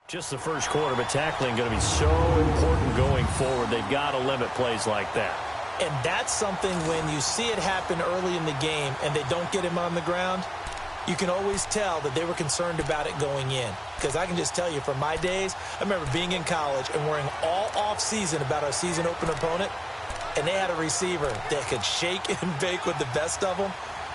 Just the first quarter, but tackling going to be so important going forward. They've got to limit plays like that. And that's something when you see it happen early in the game and they don't get him on the ground, you can always tell that they were concerned about it going in. Because I can just tell you from my days, I remember being in college and worrying all off-season about our season open opponent, and they had a receiver that could shake and bake with the best of them.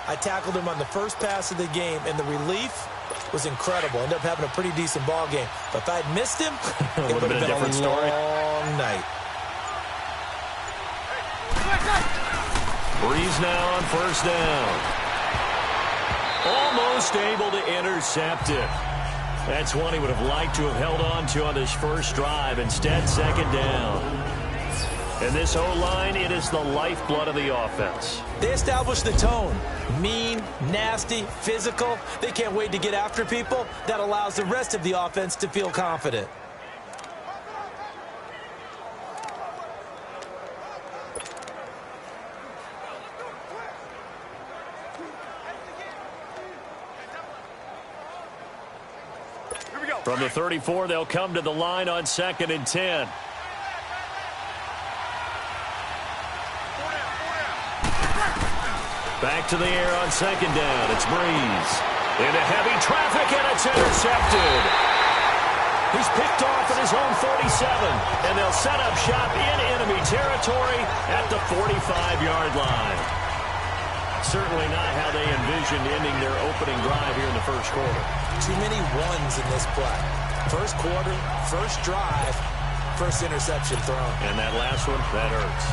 I tackled him on the first pass of the game, and the relief was incredible. Ended up having a pretty decent ball game. But if I'd missed him, it would have been a different story. Long night. Breeze now on first down. Almost able to intercept it. That's one he would have liked to have held on to on this first drive. Instead, second down. And this O-line, it is the lifeblood of the offense. They established the tone. Mean, nasty, physical. They can't wait to get after people. That allows the rest of the offense to feel confident. From the 34, they'll come to the line on 2nd and 10. Back to the air on 2nd down. It's Breeze. Into heavy traffic, and it's intercepted. He's picked off at his own 47, and they'll set up shop in enemy territory at the 45-yard line. Certainly not how they envisioned ending their opening drive here in the first quarter. Too many ones in this play. First quarter, first drive, first interception thrown. And that last one, that hurts.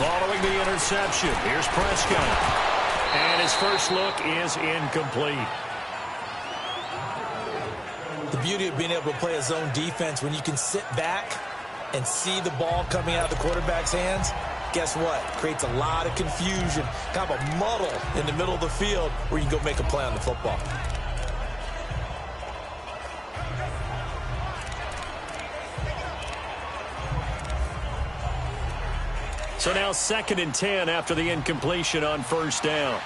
Following the interception, here's Prescott. And his first look is incomplete. The beauty of being able to play a zone defense when you can sit back and see the ball coming out of the quarterback's hands, guess what? Creates a lot of confusion, kind of a muddle in the middle of the field where you can go make a play on the football. So now 2nd and 10 after the incompletion on first down.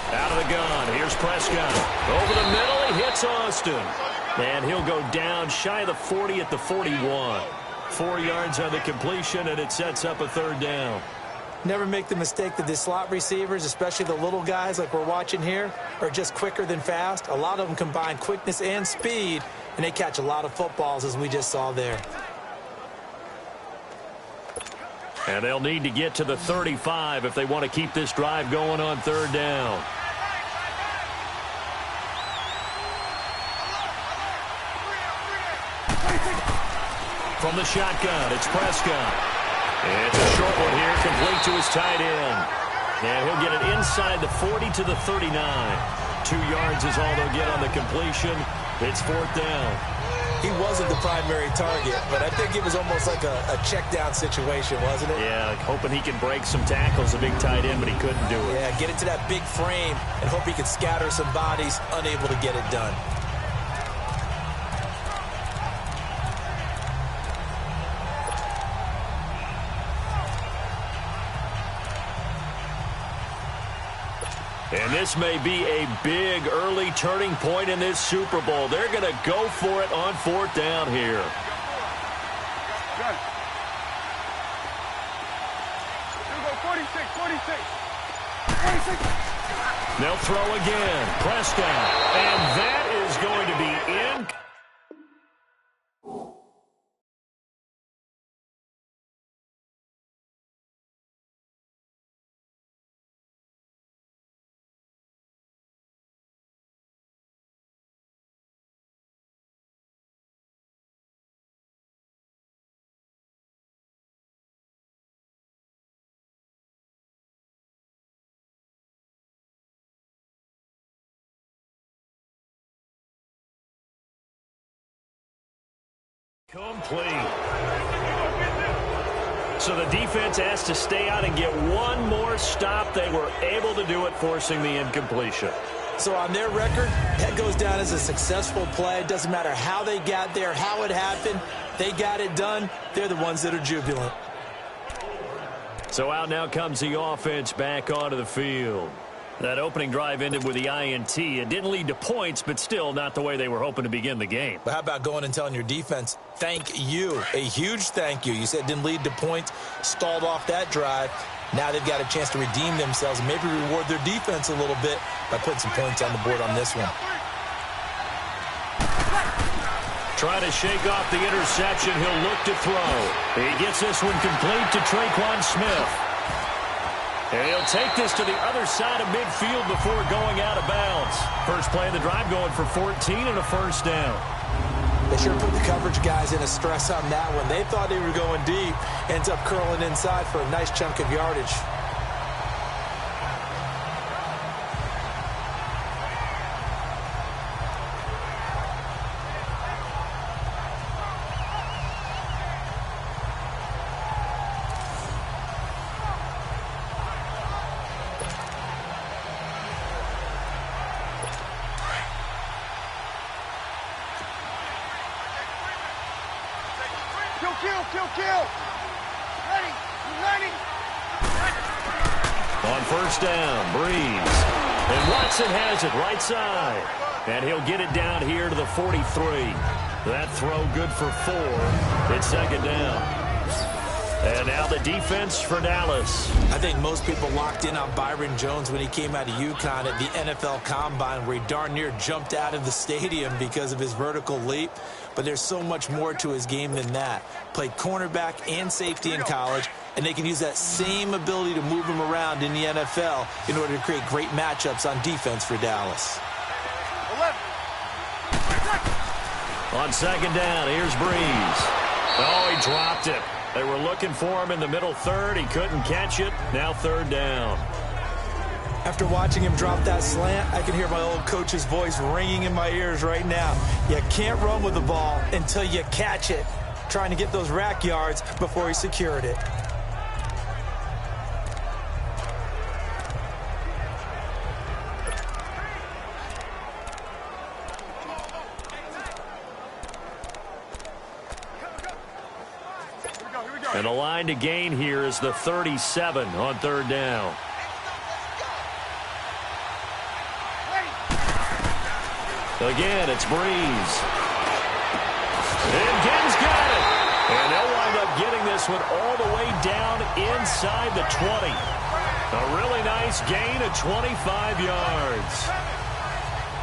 Out of the gun, here's Prescott. Over the middle, he hits Austin. And he'll go down shy of the 40 at the 41. 4 yards on the completion, and it sets up a 3rd down. Never make the mistake that the slot receivers, especially the little guys like we're watching here, are just quicker than fast. A lot of them combine quickness and speed, and they catch a lot of footballs, as we just saw there. And they'll need to get to the 35 if they want to keep this drive going on 3rd down. From the shotgun, it's Prescott. It's a short one here, complete to his tight end. And he'll get it inside the 40 to the 39. 2 yards is all they'll get on the completion. It's 4th down. He wasn't the primary target, but I think it was almost like a check down situation, wasn't it? Yeah, hoping he can break some tackles, a big tight end, but he couldn't do it. Yeah, get into that big frame and hope he can scatter some bodies, unable to get it done. And this may be a big early turning point in this Super Bowl. They're going to go for it on 4th down here. They'll throw again. Prescott. And that is going to be in. Complete. So the defense has to stay out and get one more stop. They were able to do it, forcing the incompletion. So on their record, that goes down as a successful play. It doesn't matter how they got there, how it happened. They got it done. They're the ones that are jubilant. So out now comes the offense back onto the field. That opening drive ended with the INT. It didn't lead to points, but still not the way they were hoping to begin the game. But how about going and telling your defense, thank you, a huge thank you. You said it didn't lead to points, stalled off that drive. Now they've got a chance to redeem themselves and maybe reward their defense a little bit by putting some points on the board on this one. Trying to shake off the interception. He'll look to throw. He gets this one complete to Traquan Smith. And he'll take this to the other side of midfield before going out of bounds. First play of the drive going for 14 and a first down. They sure put the coverage guys in a stress on that one. They thought they were going deep. Ends up curling inside for a nice chunk of yardage. Kill. Ready. On first down, Breeze. And Watson has it right side. And he'll get it down here to the 43. That throw good for 4. It's second down. And now the defense for Dallas. I think most people locked in on Byron Jones when he came out of UConn at the NFL Combine, where he darn near jumped out of the stadium because of his vertical leap. But there's so much more to his game than that. Played cornerback and safety in college, and they can use that same ability to move him around in the NFL in order to create great matchups on defense for Dallas. 11. On second down, here's Breeze. Oh, he dropped it. They were looking for him in the middle third. He couldn't catch it. Now third down. After watching him drop that slant, I can hear my old coach's voice ringing in my ears right now. You can't run with the ball until you catch it. Trying to get those rack yards before he secured it. And the line to gain here is the 37 on third down. Again, it's Breeze. And Gibbs got it. And they'll wind up getting this one all the way down inside the 20. A really nice gain of 25 yards.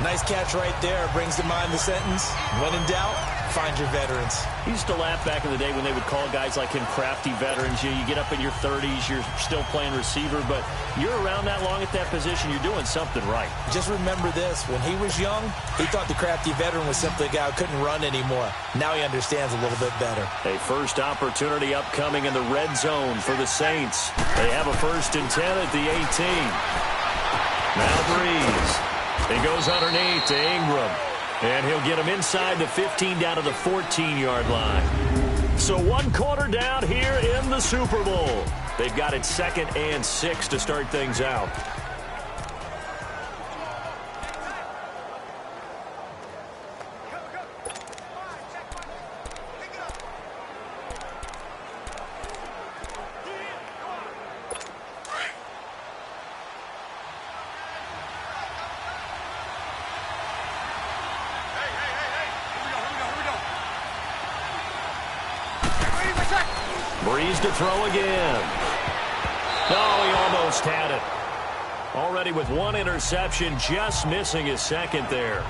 Nice catch right there. Brings to mind the sentence, when in doubt, find your veterans. He used to laugh back in the day when they would call guys like him crafty veterans. You get up in your 30s, you're still playing receiver, but you're around that long at that position, you're doing something right. Just remember this. When he was young, he thought the crafty veteran was simply a guy who couldn't run anymore. Now he understands a little bit better. A first opportunity upcoming in the red zone for the Saints. They have a 1st and 10 at the 18. Now Breeze. He goes underneath to Ingram. And he'll get him inside the 15 down to the 14-yard line. So 1 quarter down here in the Super Bowl. They've got it 2nd and 6 to start things out. Breeze to throw again. No, he almost had it. Already with 1 interception, just missing his 2nd there.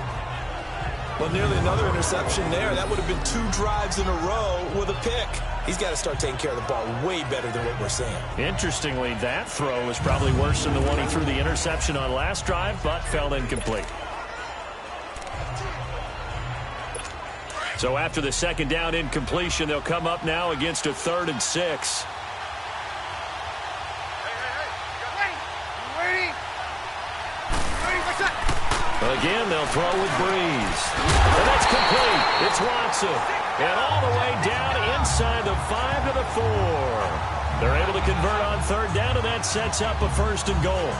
Well, nearly another interception there. That would have been 2 drives in a row with a pick. He's got to start taking care of the ball way better than what we're seeing. Interestingly, that throw is probably worse than the one he threw the interception on last drive, but fell incomplete. So after the 2nd down incompletion, they'll come up now against a 3rd and 6. Again, they'll throw with Breeze. And that's complete. It's Watson. And all the way down inside the 5 to the 4. They're able to convert on third down, and that sets up a 1st and goal.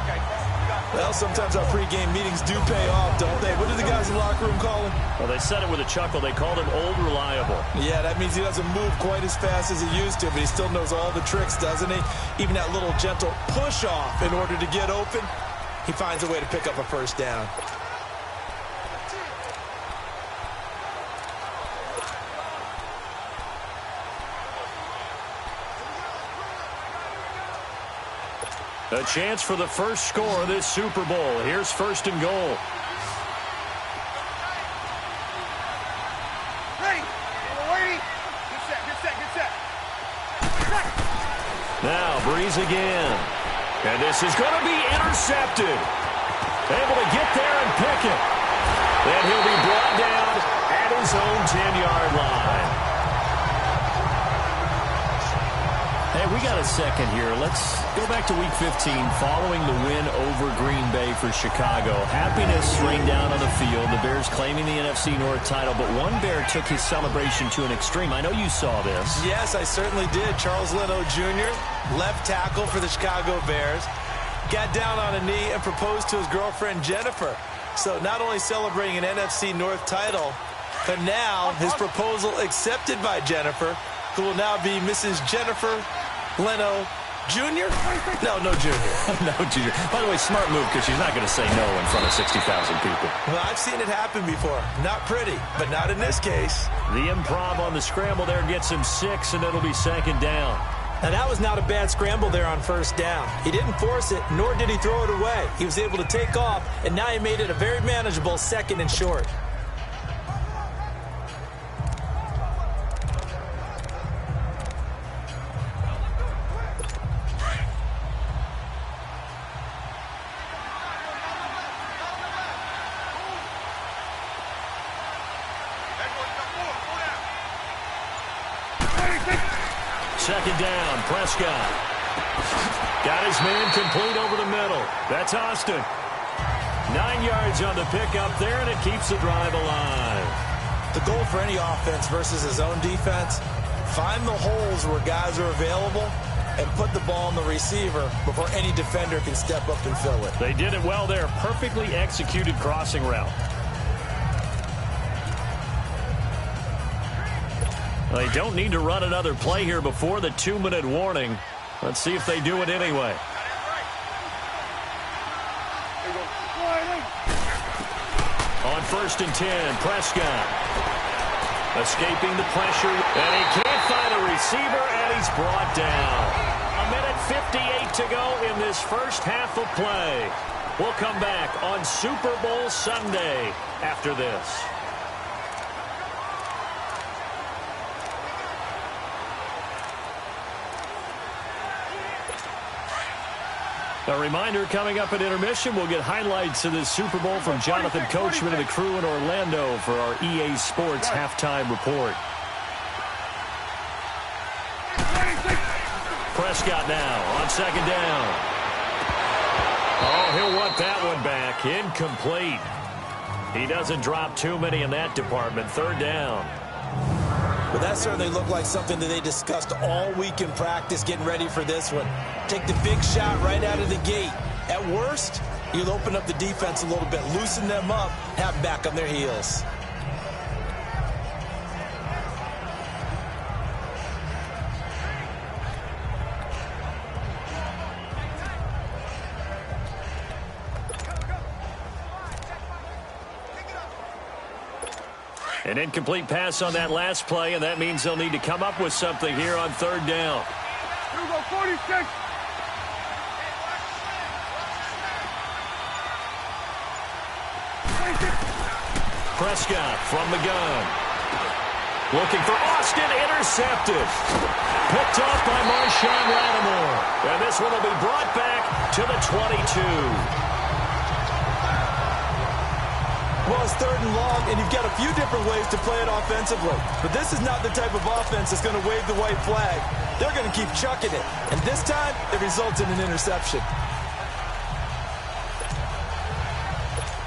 Well, sometimes our pregame meetings do pay off, don't they? What do the guys in the locker room call him? Well, they said it with a chuckle. They called him Old Reliable. Yeah, that means he doesn't move quite as fast as he used to, but he still knows all the tricks, doesn't he? Even that little gentle push-off in order to get open, he finds a way to pick up a 1st down. A chance for the first score of this Super Bowl. Here's 1st and goal. Ready. Waiting. Get set. Now, Breeze again. And this is going to be intercepted. Able to get there and pick it. And he'll be brought down at his own 10-yard line. Hey, we got a second here. Let's go back to Week 15 following the win over Green Bay for Chicago. Happiness rained down on the field. The Bears claiming the NFC North title, but one Bear took his celebration to an extreme. I know you saw this. Yes, I certainly did. Charles Leno Jr., left tackle for the Chicago Bears, got down on a knee and proposed to his girlfriend Jennifer. So not only celebrating an NFC North title, but now his proposal accepted by Jennifer, who will now be Mrs. Jennifer Leno Jr.? No Junior. No Junior. By the way, smart move, because she's not going to say no in front of 60,000 people. Well, I've seen it happen before. Not pretty, but not in this case. The improv on the scramble there gets him 6, and it'll be 2nd down. Now, that was not a bad scramble there on 1st down. He didn't force it, nor did he throw it away. He was able to take off, and now he made it a very manageable 2nd and short. Second down, Prescott. Got his man complete over the middle. That's Austin. 9 yards on the pickup there, and it keeps the drive alive. The goal for any offense versus his own defense, find the holes where guys are available and put the ball on the receiver before any defender can step up and fill it. They did it well there. Perfectly executed crossing route. They don't need to run another play here before the 2-minute warning. Let's see if they do it anyway. On 1st and 10, Prescott. Escaping the pressure, and he can't find a receiver, and he's brought down. 1:58 to go in this first half of play. We'll come back on Super Bowl Sunday after this. A reminder, coming up at intermission, we'll get highlights of this Super Bowl from Jonathan Coachman and the crew in Orlando for our EA Sports halftime report. Prescott now on 2nd down. Oh, he'll want that one back. Incomplete. He doesn't drop too many in that department. 3rd down. Well, that certainly looked like something that they discussed all week in practice getting ready for this one. Take the big shot right out of the gate. At worst, you'll open up the defense a little bit, loosen them up, have them back on their heels. An incomplete pass on that last play, and that means they'll need to come up with something here on 3rd down. Here we go, 46. Prescott from the gun. Looking for Austin, intercepted. Picked off by Marshawn Lattimore. And this one will be brought back to the 22. Well, it's 3rd and long, and you've got a few different ways to play it offensively. But this is not the type of offense that's going to wave the white flag. They're going to keep chucking it. And this time, it results in an interception.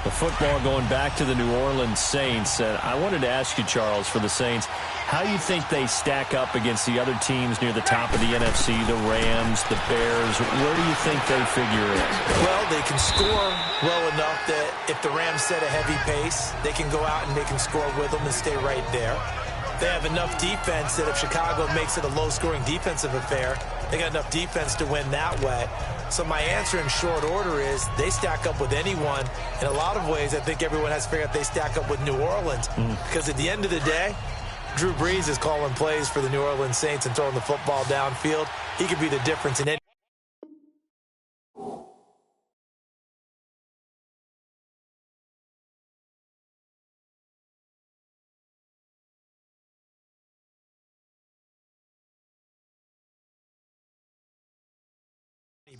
The football going back to the New Orleans Saints. And I wanted to ask you, Charles, for the Saints, how you think they stack up against the other teams near the top of the NFC, the Rams, the Bears? Where do you think they figure in? Well, they can score well enough that if the Rams set a heavy pace, they can go out and they can score with them and stay right there. They have enough defense that if Chicago makes it a low-scoring defensive affair, they got enough defense to win that way. So my answer in short order is they stack up with anyone. In a lot of ways, I think everyone has to figure out they stack up with New Orleans. Because at the end of the day, Drew Brees is calling plays for the New Orleans Saints and throwing the football downfield. He could be the difference in any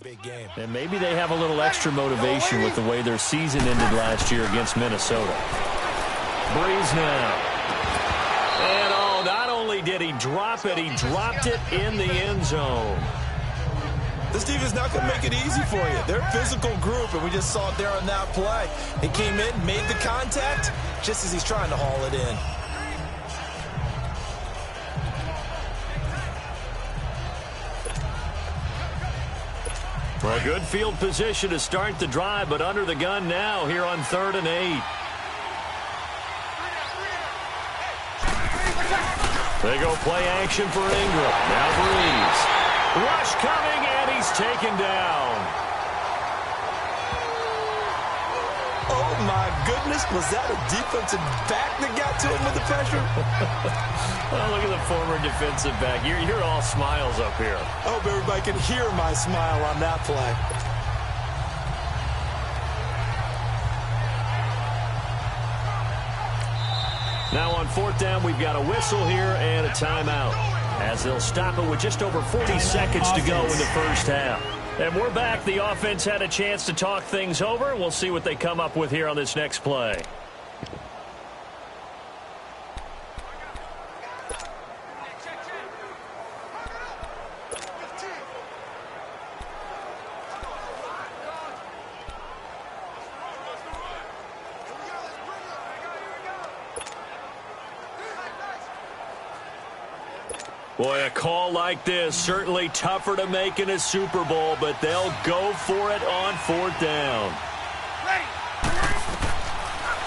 big game. And maybe they have a little extra motivation with the way their season ended last year against Minnesota. Brees now. And not only did he drop it, he dropped it in the end zone. This defense is not going to make it easy for you. They're a physical group, and we just saw it there on that play. He came in, made the contact, just as he's trying to haul it in. Well, a good field position to start the drive, but under the gun now here on 3rd and 8. They go play action for Ingram. Now Brees. Rush coming, and he's taken down. Oh, my goodness. Was that a defensive back that got to him with the pressure? Oh, look at the former defensive back. You're all smiles up here. I hope everybody can hear my smile on that play. Now on 4th down, we've got a whistle here and a timeout, as they'll stop it with just over 40 seconds to go in the first half. And we're back. The offense had a chance to talk things over. We'll see what they come up with here on this next play. Boy, a call like this, certainly tougher to make in a Super Bowl, but they'll go for it on 4th down.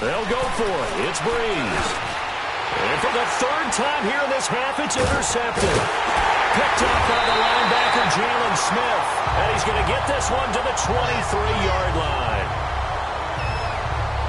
They'll go for it. It's Brees. And for the 3rd time here in this half, it's intercepted. Picked up by the linebacker, Jalen Smith. And he's going to get this one to the 23-yard line.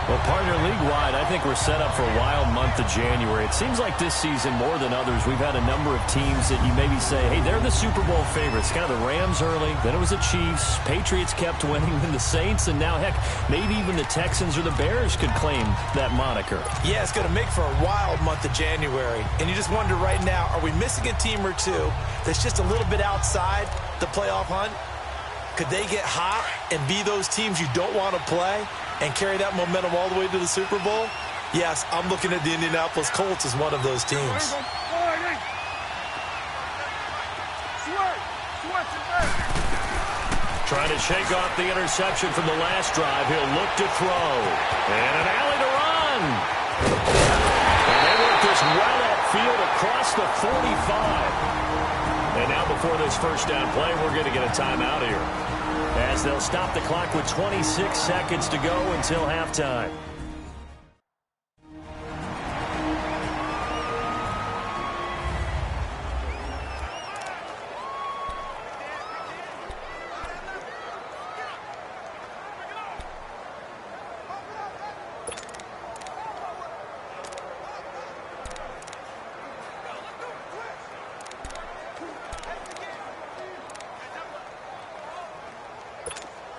Well, partner, league-wide, I think we're set up for a wild month of January. It seems like this season, more than others, we've had a number of teams that you maybe say, hey, they're the Super Bowl favorites. Kind of the Rams early, then it was the Chiefs. Patriots kept winning, then the Saints, and now, heck, maybe even the Texans or the Bears could claim that moniker. Yeah, it's going to make for a wild month of January. And you just wonder right now, are we missing a team or two that's just a little bit outside the playoff hunt? Could they get hot and be those teams you don't want to play and carry that momentum all the way to the Super Bowl? Yes, I'm looking at the Indianapolis Colts as one of those teams. Trying to shake off the interception from the last drive. He'll look to throw. And an alley to run. And they work this well upfield across the 45. And now before this first down play, we're going to get a timeout here, as they'll stop the clock with 26 seconds to go until halftime.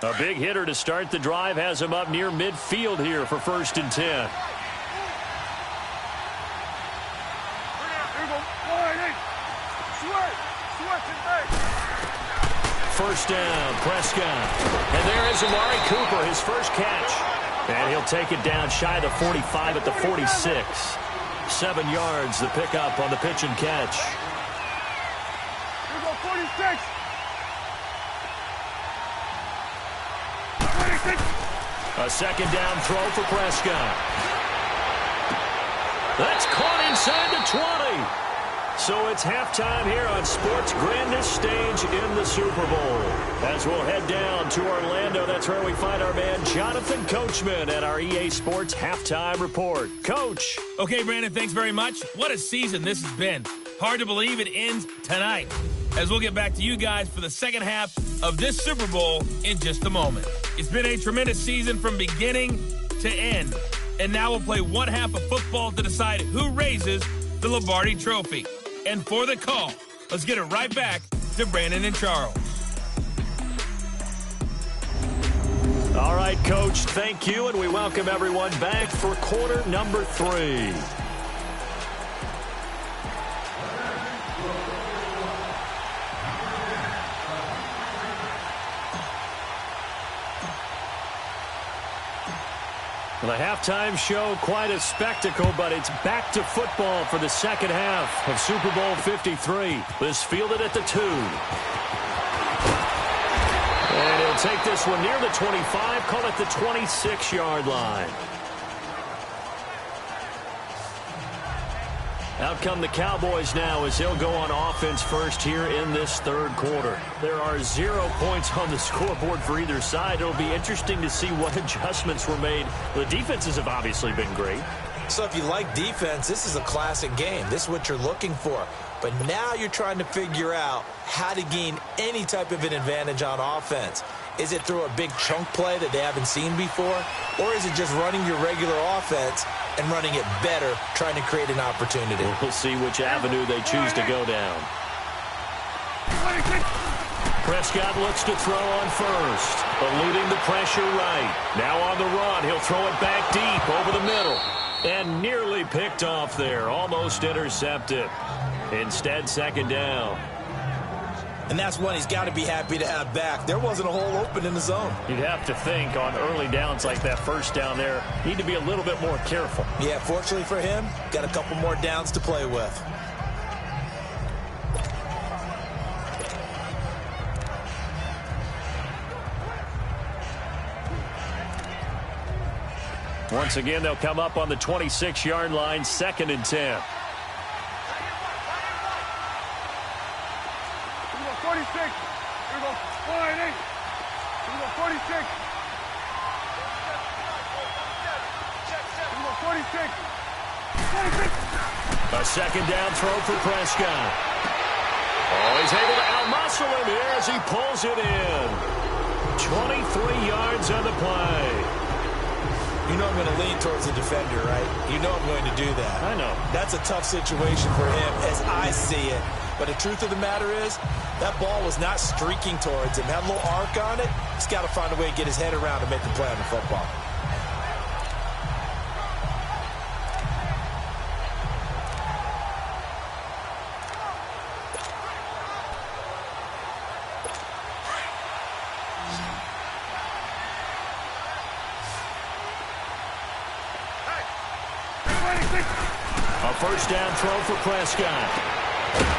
A big hitter to start the drive has him up near midfield here for 1st and 10. First down, Prescott. And there is Amari Cooper, his first catch. And he'll take it down shy of the 45 at the 46. 7 yards, the pickup on the pitch and catch. Here we go, 46. 26. A second down throw for Prescott. That's caught inside the 20. So it's halftime here on sports' grandest stage in the Super Bowl. As we'll head down to Orlando, that's where we find our man Jonathan Coachman at our EA Sports Halftime Report. Coach. Okay, Brandon, thanks very much. What a season this has been. Hard to believe it ends tonight. As we'll get back to you guys for the second half of this Super Bowl in just a moment. It's been a tremendous season from beginning to end. And now we'll play one half of football to decide who raises the Lombardi Trophy. And for the call, let's get it right back to Brandon and Charles. All right, Coach, thank you, and we welcome everyone back for quarter number 3. The halftime show, quite a spectacle, but it's back to football for the second half of Super Bowl 53. This fielded at the 2. And he'll take this one near the 25, call it the 26-yard line. Out come the Cowboys now as they'll go on offense first here in this third quarter. There are 0 points on the scoreboard for either side. It'll be interesting to see what adjustments were made. The defenses have obviously been great. So if you like defense, this is a classic game. This is what you're looking for. But now you're trying to figure out how to gain any type of an advantage on offense. Is it through a big chunk play that they haven't seen before? Or is it just running your regular offense and running it better, trying to create an opportunity? We'll see which avenue they choose to go down. Prescott looks to throw on first, eluding the pressure right. Now on the run, he'll throw it back deep over the middle. And nearly picked off there, almost intercepted. Instead, second down. And that's one he's got to be happy to have back. There wasn't a hole open in the zone. You'd have to think on early downs like that first down there, need to be a little bit more careful. Yeah, fortunately for him, got a couple more downs to play with. Once again, they'll come up on the 26-yard line, 2nd and 10. 46. Here we go. 198. Here we go. 46. Here we go. 46. 46. A second down throw for Prescott. Oh, he's able to outmuscle him here as he pulls it in. 23 yards on the play. You know I'm going to lean towards the defender, right? You know I'm going to do that. I know. That's a tough situation for him as I see it. But the truth of the matter is, that ball was not streaking towards him. Had a little arc on it. He's got to find a way to get his head around and make the play on the football. A first down throw for Prescott.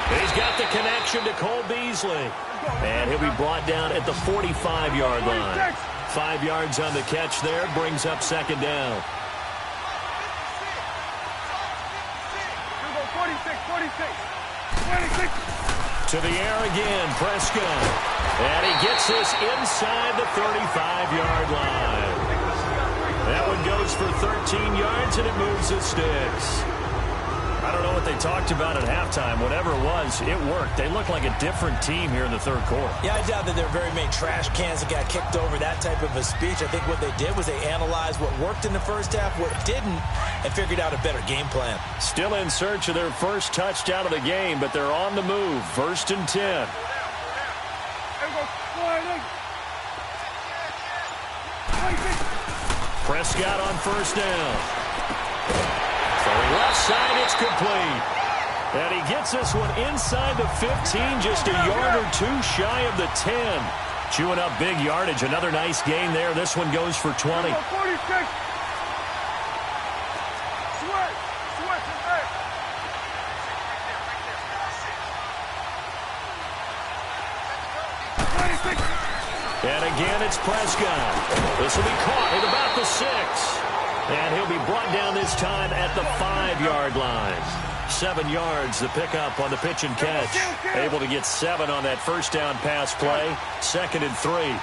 He's got the connection to Cole Beasley. And he'll be brought down at the 45-yard line. 5 yards on the catch there, brings up second down. 46. To the air again, Prescott. And he gets this inside the 35-yard line. That one goes for 13 yards, and it moves the sticks. I don't know what they talked about at halftime. Whatever it was, it worked. They look like a different team here in the third quarter. Yeah, I doubt that there are very many trash cans that got kicked over, that type of a speech. I think what they did was they analyzed what worked in the first half, what didn't, and figured out a better game plan. Still in search of their first touchdown of the game, but they're on the move. 1st and 10. Prescott on first down. Throwing left side, it's complete. And he gets this one inside the 15, just a yard or two shy of the 10. Chewing up big yardage. Another nice gain there. This one goes for 20. 46. And again, it's Prescott. This will be caught at about the 6. And he'll be brought down this time at the 5-yard line. 7 yards, the pickup on the pitch and catch. Able to get 7 on that first down pass play. 2nd and 3.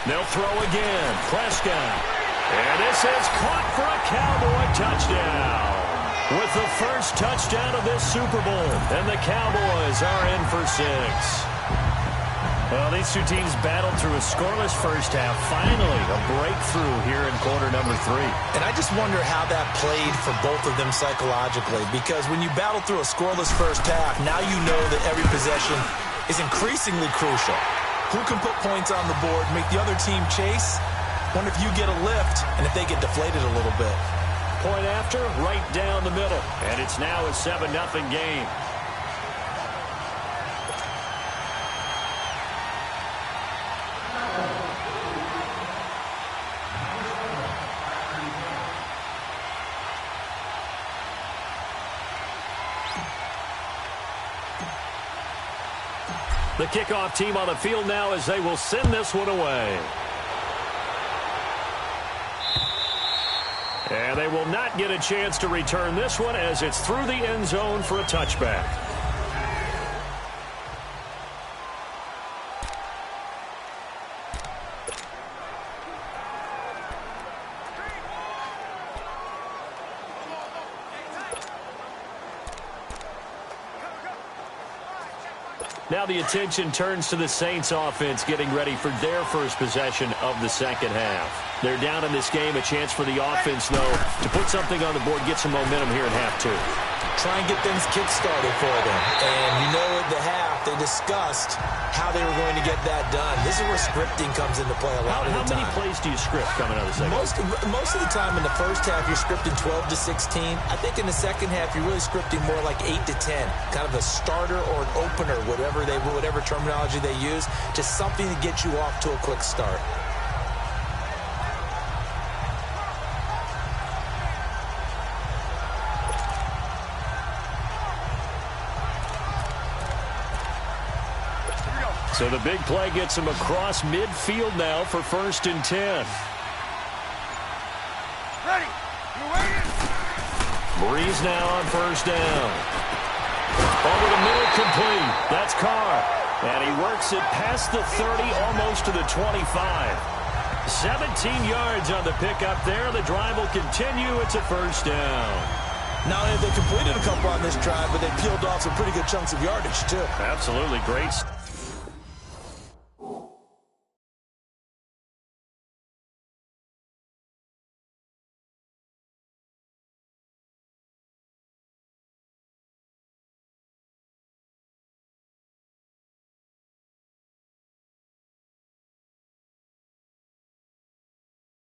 They'll throw again. Prescott. And this is caught for a Cowboy touchdown. With the first touchdown of this Super Bowl. And the Cowboys are in for 6. Well, these two teams battled through a scoreless first half. Finally, a breakthrough here in quarter number 3. And I just wonder how that played for both of them psychologically. Because when you battle through a scoreless first half, now you know that every possession is increasingly crucial. Who can put points on the board, make the other team chase? Wonder if you get a lift and if they get deflated a little bit. Point after, right down the middle. And it's now a 7-0 game. The kickoff team on the field now as they will send this one away. And they will not get a chance to return this one as it's through the end zone for a touchback. Now the attention turns to the Saints offense getting ready for their first possession of the second half. They're down in this game. A chance for the offense, though, to put something on the board, get some momentum here in half 2. Try and get things kick-started for them. And you know at the half, they discussed how they were going to get that done. This is where scripting comes into play a lot of the time. How many plays do you script coming out of the second half? Most of the time in the first half, you're scripting 12 to 16. I think in the second half, you're really scripting more like 8 to 10. Kind of a starter or an opener, whatever terminology they use, just something to get you off to a quick start. So the big play gets him across midfield now for 1st and 10. Ready. You waiting? Breeze now on 1st down. Over the middle, complete. That's Carr. And he works it past the 30, almost to the 25. 17 yards on the pickup there. The drive will continue. It's a 1st down. Not only have they completed a couple on this drive, but they peeled off some pretty good chunks of yardage, too. Absolutely great.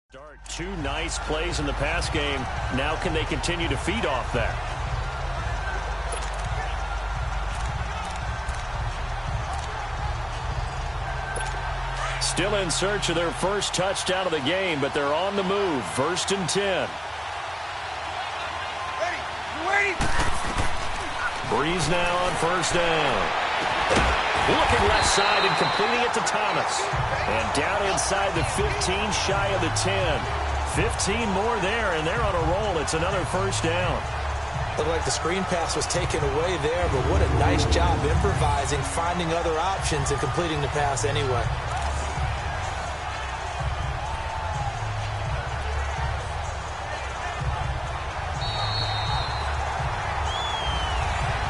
Start 2 nice plays in the pass game. Now can they continue to feed off that? Still in search of their first touchdown of the game, but they're on the move. 1st and 10. Ready. You waiting? Breeze now on 1st down. Looking left side and completing it to Thomas. And down inside the 15, shy of the 10. 15 more there, and they're on a roll. It's another 1st down. Looked like the screen pass was taken away there, but what a nice job improvising, finding other options, and completing the pass anyway.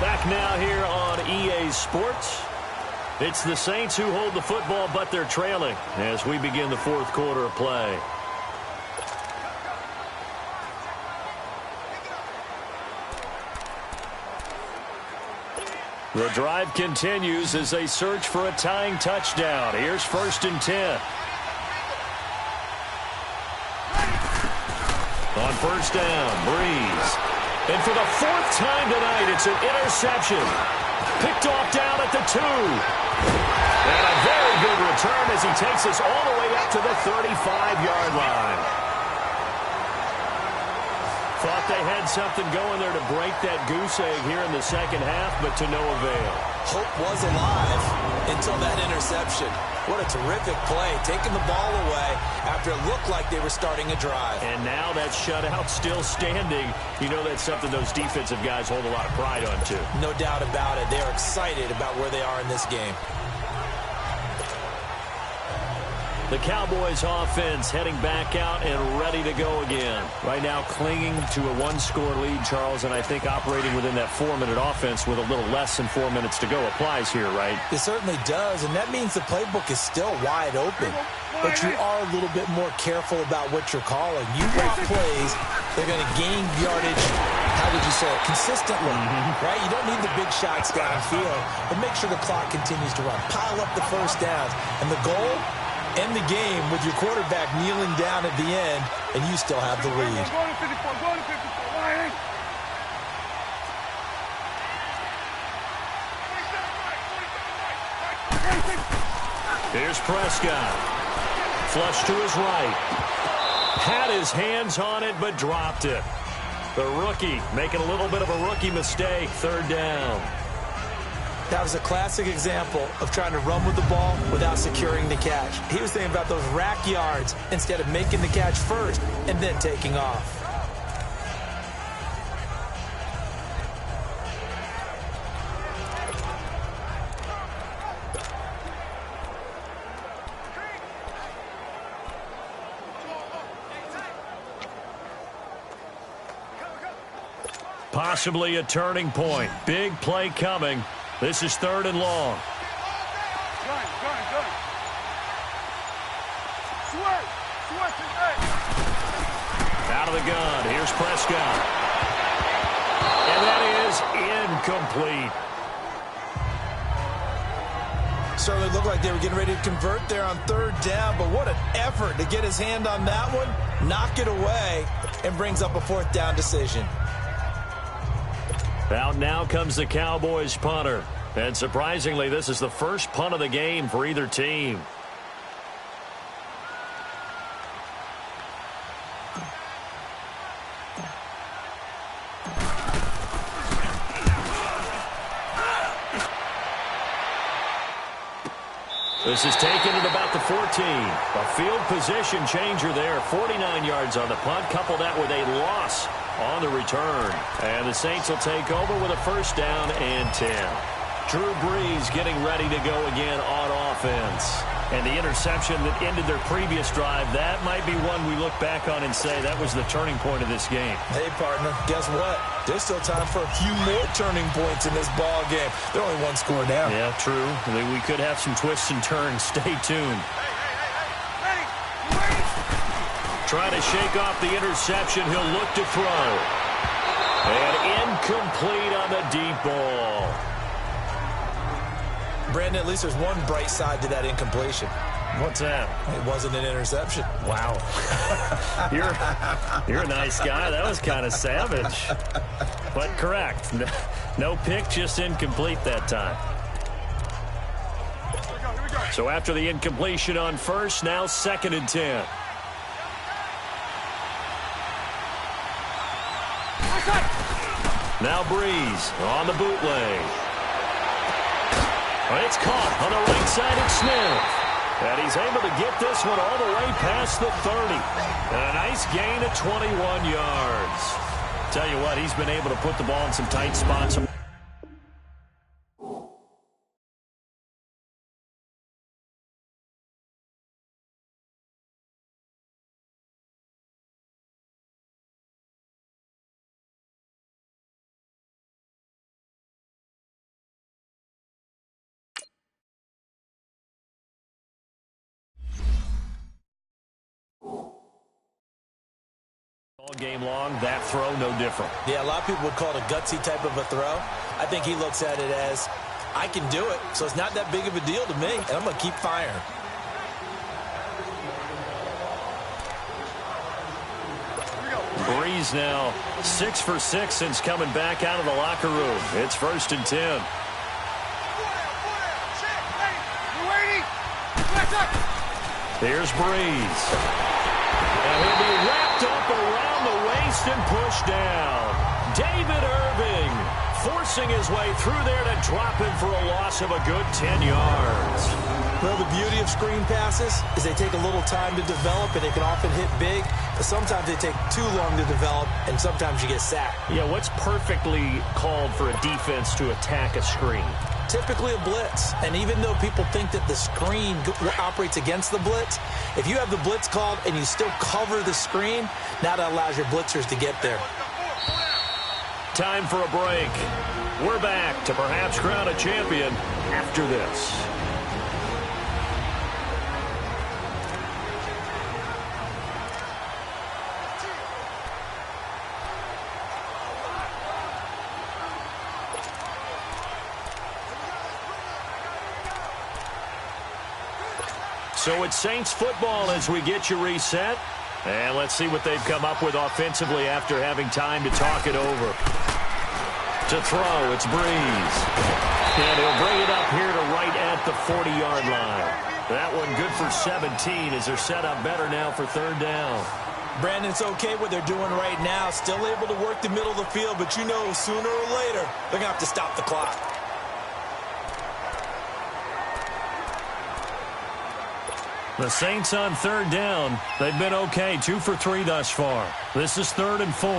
Back now here on EA Sports. It's the Saints who hold the football, but they're trailing as we begin the 4th quarter of play. The drive continues as they search for a tying touchdown. Here's 1st and 10. On 1st down, Breeze. And for the 4th time tonight, it's an interception. Picked off down at the 2. And a very good return as he takes us all the way up to the 35-yard line. Thought they had something going there to break that goose egg here in the second half, but to no avail. Hope was alive until that interception. What a terrific play, taking the ball away after it looked like they were starting a drive. And now that shutout still standing. You know that's something those defensive guys hold a lot of pride on, too. No doubt about it. They're excited about where they are in this game. The Cowboys offense heading back out and ready to go again. Right now clinging to a one-score lead, Charles, and I think operating within that 4-minute offense with a little less than 4 minutes to go applies here, right? It certainly does, and that means the playbook is still wide open. But you are a little bit more careful about what you're calling. You want plays, they're going to gain yardage, how would you say it, consistently, right? You don't need the big shots downfield, but make sure the clock continues to run. Pile up the first downs, and the goal, end the game with your quarterback kneeling down at the end, and you still have the lead. Go to 54, go to 54. Line. Here's Prescott. Flush to his right. Had his hands on it, but dropped it. The rookie making a little bit of a rookie mistake. Third down. That was a classic example of trying to run with the ball without securing the catch. He was thinking about those rack yards instead of making the catch first and then taking off. Possibly a turning point. Big play coming. This is 3rd and long. Out of the gun. Here's Prescott. And that is incomplete. Certainly looked like they were getting ready to convert there on 3rd down, but what an effort to get his hand on that one, knock it away, and brings up a 4th down decision. Out now comes the Cowboys punter. And surprisingly, this is the first punt of the game for either team. This is taken at about the 14. A field position changer there. 49 yards on the punt. Couple that with a loss on the return. And the Saints will take over with a 1st down and 10. Drew Brees getting ready to go again on offense. And the interception that ended their previous drive, that might be one we look back on and say that was the turning point of this game. Hey, partner, guess what? There's still time for a few more turning points in this ball game. They're only 1 score down. Yeah, true. We could have some twists and turns. Stay tuned. Trying to shake off the interception. He'll look to throw. And incomplete on the deep ball. Brandon, at least there's one bright side to that incompletion. What's that? It wasn't an interception. Wow. You're a nice guy. That was kind of savage. But correct. No pick, just incomplete that time. So after the incompletion on 1st, now 2nd and 10. Now Brees on the bootleg. It's caught on the right side of Smith. And he's able to get this one all the way past the 30. And a nice gain of 21 yards. Tell you what, he's been able to put the ball in some tight spots. All game long, that throw no different. Yeah, a lot of people would call it a gutsy type of a throw. I think he looks at it as, I can do it, so it's not that big of a deal to me, and I'm going to keep firing. Brees now 6 for 6 since coming back out of the locker room. It's 1st and 10. Here's Brees. And he'll be wrapped Picked up around the waist and pushed down. David Irving forcing his way through there to drop him for a loss of a good 10 yards. Well, the beauty of screen passes is they take a little time to develop, and they can often hit big, but sometimes they take too long to develop, and sometimes you get sacked. Yeah, what's perfectly called for a defense to attack a screen? Typically a blitz, and even though people think that the screen operates against the blitz, if you have the blitz called and you still cover the screen, now that allows your blitzers to get there. Time for a break. We're back to perhaps crown a champion after this. So it's Saints football as we get you reset. And let's see what they've come up with offensively after having time to talk it over. To throw, it's Breeze. And he'll bring it up here to right at the 40-yard line. That one good for 17 as they're set up better now for third down. Brandon, it's okay what they're doing right now. Still able to work the middle of the field, but you know sooner or later they're going to have to stop the clock. The Saints on third down. They've been okay, 2 for 3 thus far. This is 3rd and 4.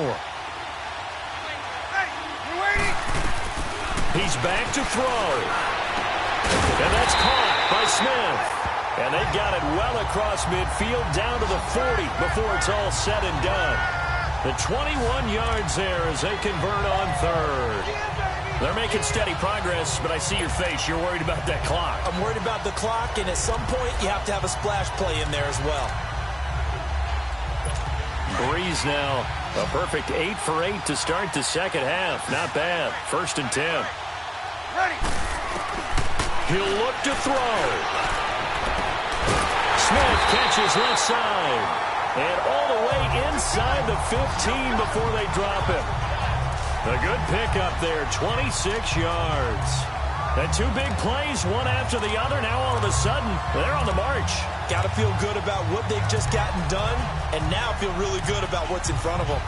He's back to throw. And that's caught by Smith. And they've got it well across midfield down to the 40 before it's all said and done. The 21 yards there as they convert on third. They're making steady progress, but I see your face. You're worried about that clock. I'm worried about the clock, and at some point you have to have a splash play in there as well. Breeze now, a perfect 8 for 8 to start the second half. Not bad. 1st and 10. Ready. He'll look to throw. Smith catches left side. And all the way inside the 15 before they drop him. A good pickup there, 26 yards. And 2 big plays, one after the other. Now all of a sudden, they're on the march. Got to feel good about what they've just gotten done, and now feel really good about what's in front of them.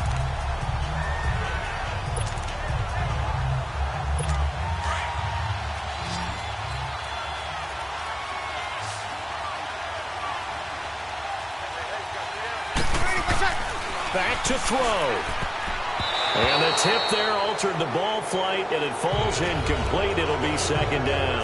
Back to throw. And the tip there altered the ball flight, and it falls incomplete. It'll be 2nd down.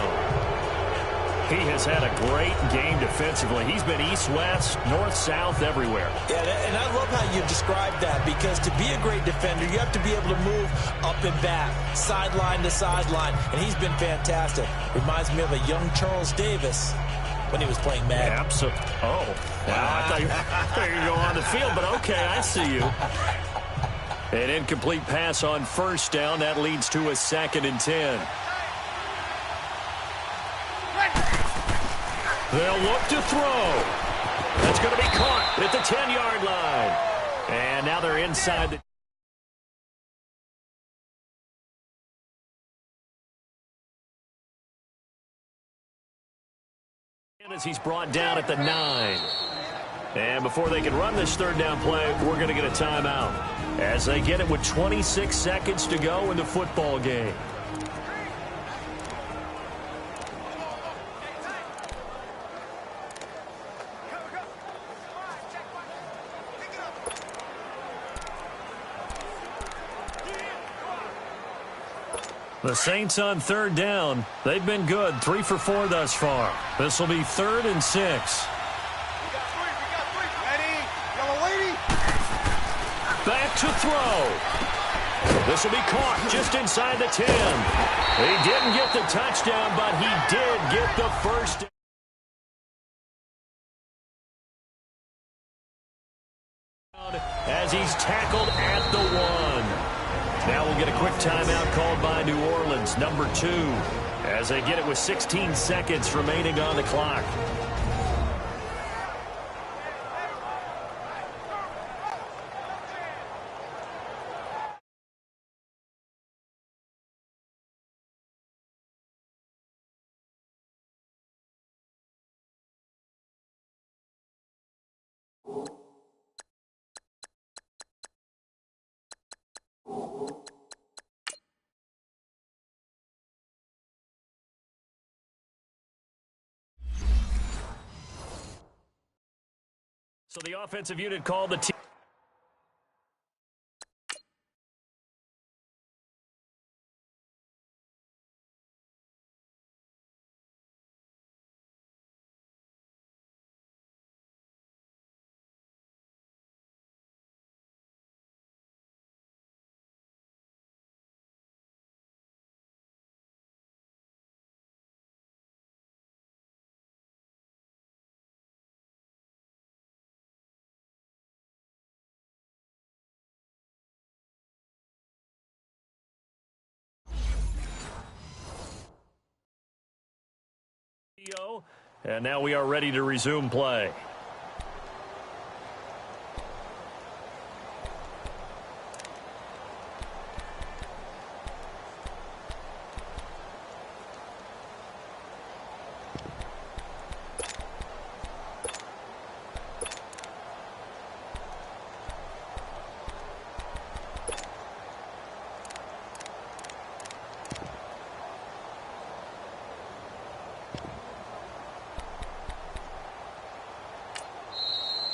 He has had a great game defensively. He's been east-west, north-south, everywhere. Yeah, and I love how you described that, because to be a great defender, you have to be able to move up and back, sideline to sideline, and he's been fantastic. Reminds me of a young Charles Davis when he was playing Madden. Absolutely. Oh, wow. I thought you were going to go on the field, but okay, I see you. An incomplete pass on 1st down. That leads to a 2nd and 10. They'll look to throw. That's going to be caught at the 10-yard line. And now they're inside the... as he's brought down at the 9. And before they can run this 3rd down play, we're going to get a timeout as they get it with 26 seconds to go in the football game. The Saints on 3rd down. They've been good, 3 for 4 thus far. This will be 3rd and 6. Back to throw. This will be caught just inside the 10. He didn't get the touchdown, but he did get the first. As he's tackled at the 1. Now we'll get a quick timeout called by New Orleans, number 2, as they get it with 16 seconds remaining on the clock. So the offensive unit called the team. And now we are ready to resume play.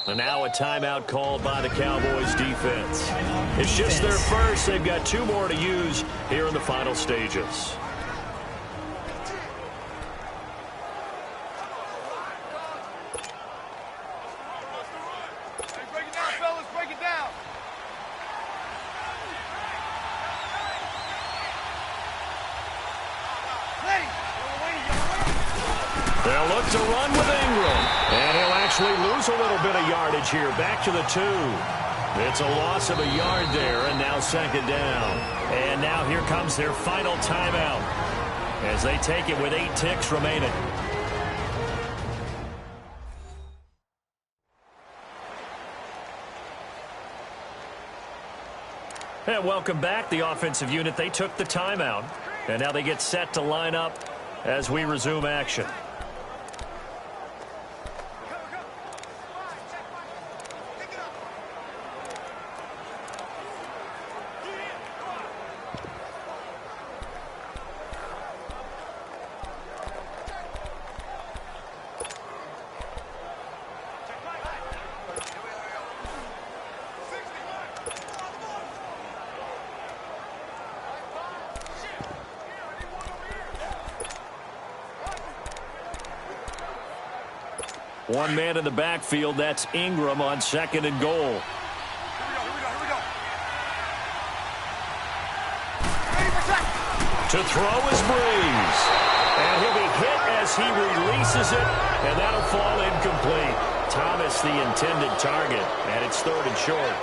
And now a timeout called by the Cowboys defense. It's just their first. They've got 2 more to use here in the final stages. Hey, break it down, fellas. Break it down. Hey, They'll look to run with Ingram. And he'll actually lose a little bit of yardage here. Back to the 2. It's a loss of a yard there, and now second down. And now here comes their final timeout as they take it with 8 ticks remaining. And welcome back, the offensive unit. They took the timeout, and now they get set to line up as we resume action. One man in the backfield. That's Ingram on 2nd and goal. Here we go. To throw is Breeze. And he'll be hit as he releases it, and that'll fall incomplete. Thomas the intended target, and it's 3rd and short.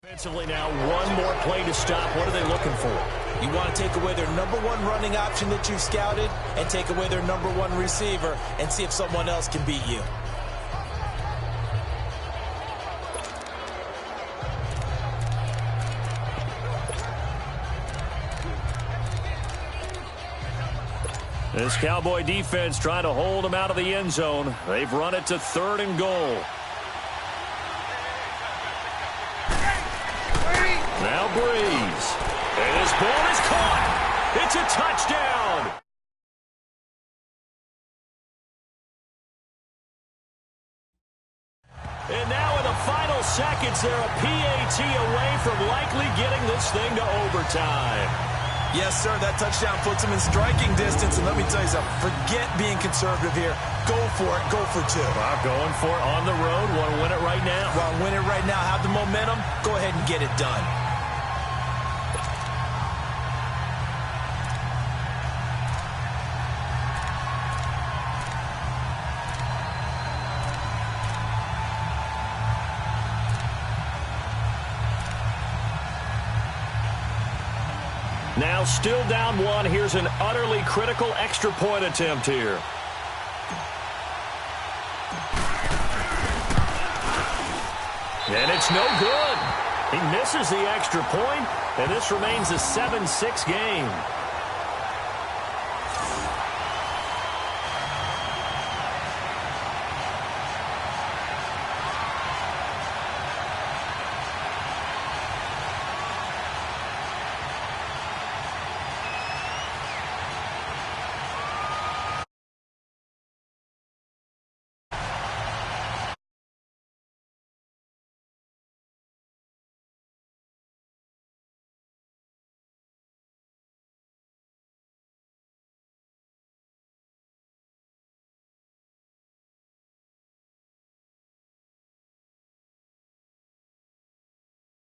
Defensively now, one more play to stop. What are they looking for? You want to take away their number 1 running option that you've scouted and take away their number 1 receiver and see if someone else can beat you. This Cowboy defense trying to hold them out of the end zone. They've run it to 3rd and goal. Now Breeze. And his ball is caught. It's a touchdown. And now in the final seconds, they're a PAT away from likely getting this thing to overtime. Yes, sir, that touchdown puts them in striking distance. And let me tell you something, forget being conservative here. Go for it. Go for 2. Well, going for it on the road. Want to win it right now. Want to win it right now. Have the momentum. Go ahead and get it done. Now still down 1. Here's an utterly critical extra point attempt here. And it's no good. He misses the extra point, and this remains a 7-6 game.